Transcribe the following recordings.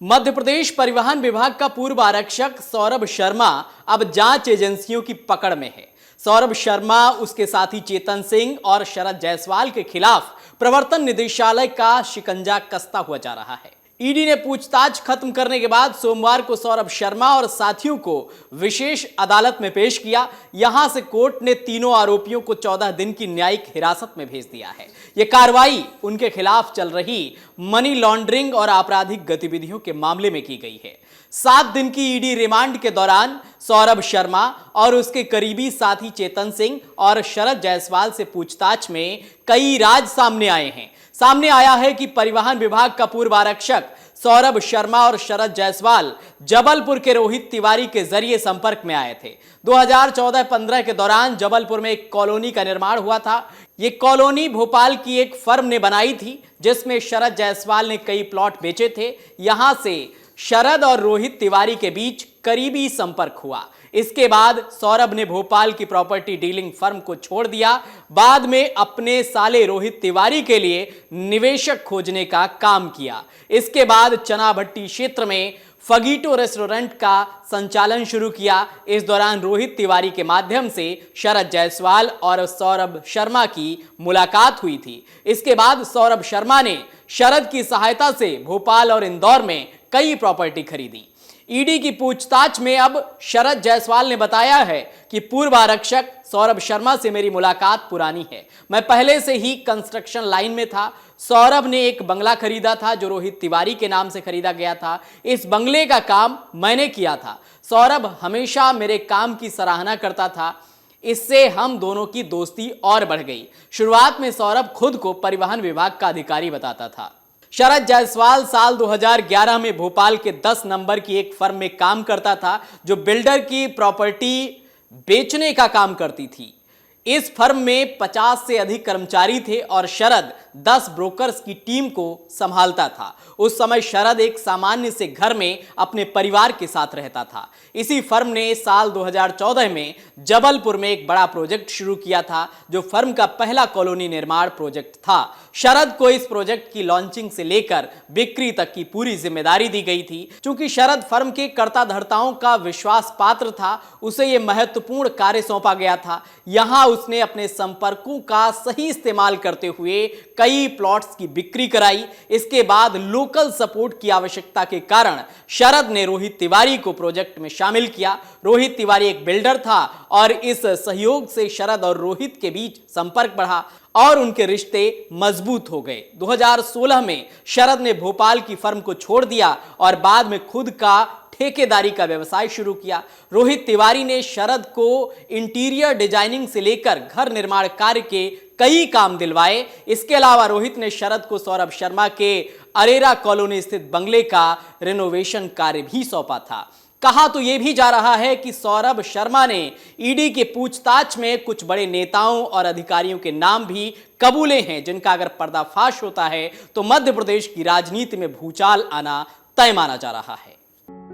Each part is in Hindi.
मध्य प्रदेश परिवहन विभाग का पूर्व आरक्षक सौरभ शर्मा अब जांच एजेंसियों की पकड़ में है। सौरभ शर्मा, उसके साथी चेतन सिंह और शरद जायसवाल के खिलाफ प्रवर्तन निदेशालय का शिकंजा कसता हुआ जा रहा है। ईडी ने पूछताछ खत्म करने के बाद सोमवार को सौरभ शर्मा और साथियों को विशेष अदालत में पेश किया। यहां से कोर्ट ने तीनों आरोपियों को 14 दिन की न्यायिक हिरासत में भेज दिया है। यह कार्रवाई उनके खिलाफ चल रही मनी लॉन्ड्रिंग और आपराधिक गतिविधियों के मामले में की गई है। 7 दिन की ईडी रिमांड के दौरान सौरभ शर्मा और उसके करीबी साथी चेतन सिंह और शरद जायसवाल से पूछताछ में कई राज सामने आए हैं। सामने आया है कि परिवहन विभाग का पूर्व आरक्षक सौरभ शर्मा और शरद जायसवाल जबलपुर के रोहित तिवारी के जरिए संपर्क में आए थे। 2014-15 के दौरान जबलपुर में एक कॉलोनी का निर्माण हुआ था। ये कॉलोनी भोपाल की एक फर्म ने बनाई थी, जिसमें शरद जायसवाल ने कई प्लॉट बेचे थे। यहां से शरद और रोहित तिवारी के बीच करीबी संपर्क हुआ। इसके बाद सौरभ ने भोपाल की प्रॉपर्टी डीलिंग फर्म को छोड़ दिया। बाद में अपने साले रोहित तिवारी के लिए निवेशक खोजने का काम किया। इसके बाद चनाभट्टी क्षेत्र में फगीटो रेस्टोरेंट का संचालन शुरू किया। इस दौरान रोहित तिवारी के माध्यम से शरद जायसवाल और सौरभ शर्मा की मुलाकात हुई थी। इसके बाद सौरभ शर्मा ने शरद की सहायता से भोपाल और इंदौर में कई प्रॉपर्टी खरीदी। ईडी की पूछताछ में अब शरद जायसवाल ने बताया है कि पूर्व आरक्षक सौरभ शर्मा से मेरी मुलाकात पुरानी है। मैं पहले से ही कंस्ट्रक्शन लाइन में था। सौरभ ने एक बंगला खरीदा था जो रोहित तिवारी के नाम से खरीदा गया था। इस बंगले का काम मैंने किया था। सौरभ हमेशा मेरे काम की सराहना करता था। इससे हम दोनों की दोस्ती और बढ़ गई। शुरुआत में सौरभ खुद को परिवहन विभाग का अधिकारी बताता था। शरद जायसवाल साल 2011 में भोपाल के 10 नंबर की एक फर्म में काम करता था, जो बिल्डर की प्रॉपर्टी बेचने का काम करती थी। इस फर्म में 50 से अधिक कर्मचारी थे और शरद 10 ब्रोकर्स की टीम को संभालता था। उस समय शरद एक सामान्य से घर में अपने परिवार के साथ रहता था। इसी फर्म ने साल 2014 में जबलपुर में एक बड़ा प्रोजेक्ट शुरू किया था, जो फर्म का पहला कॉलोनी निर्माण प्रोजेक्ट था। शरद को इस प्रोजेक्ट की लॉन्चिंग से लेकर बिक्री तक की पूरी जिम्मेदारी दी गई थी। चूंकि शरद फर्म के कर्ता धर्ताओं का विश्वास पात्र था, उसे यह महत्वपूर्ण कार्य सौंपा गया था। यहां उसने अपने संपर्कों का सही इस्तेमाल करते हुए कई प्लॉट्स की बिक्री कराई। इसके बाद लोकल सपोर्ट की आवश्यकता के कारण शरद ने रोहित तिवारी को प्रोजेक्ट में शामिल किया। रोहित तिवारी एक बिल्डर था और इस सहयोग से शरद और रोहित के बीच संपर्क बढ़ा और उनके रिश्ते मजबूत हो गए। 2016 में शरद ने भोपाल की फर्म को छोड़ दिया और बाद में खुद का ठेकेदारी का व्यवसाय शुरू किया। रोहित तिवारी ने शरद को इंटीरियर डिजाइनिंग से लेकर घर निर्माण कार्य के कई काम दिलवाए। इसके अलावा रोहित ने शरद को सौरभ शर्मा के अरेरा कॉलोनी स्थित बंगले का रेनोवेशन कार्य भी सौंपा था। कहा तो यह भी जा रहा है कि सौरभ शर्मा ने ईडी के पूछताछ में कुछ बड़े नेताओं और अधिकारियों के नाम भी कबूले हैं, जिनका अगर पर्दाफाश होता है तो मध्य प्रदेश की राजनीति में भूचाल आना तय माना जा रहा है।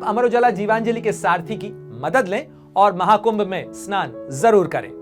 अमर उजाला जीवांजलि के सारथी की मदद लें और महाकुंभ में स्नान जरूर करें।